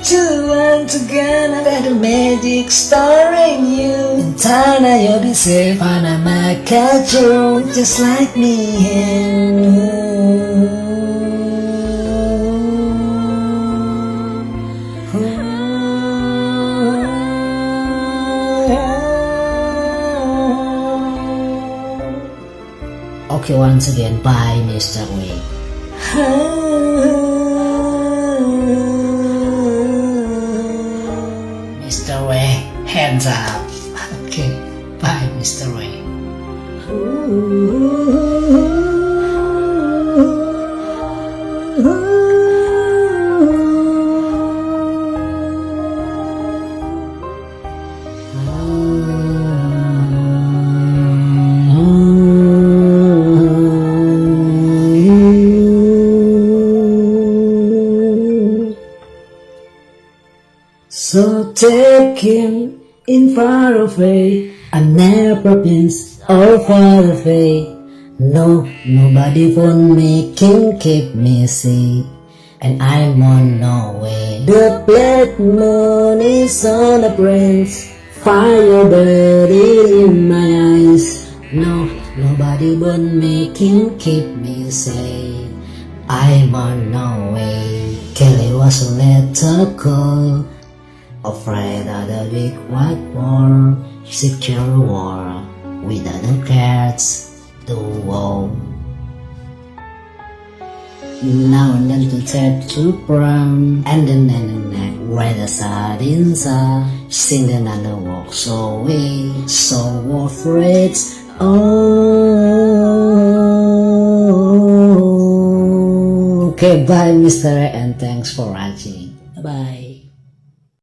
to learn together that the magic star in you. In time you'll be safe and I'm a catch you, just like me and you. Okay, once again, by MR.W. MR.W, hands up. Okay, by MR.W. So take him in far away, I never been so far away. No, nobody from me can keep me safe, and I'm on no way. The black moon is on the branch, fire burning in my eyes. No, nobody but me can keep me safe, I'm on no way. Kelly was a little cold, afraid of the big white war, secure war, without the cats to war. Now and then to take to prom, and then where the sardines are, singing and the walk so away, so afraid. Oh, okay, bye, Mr. and thanks for watching. Bye.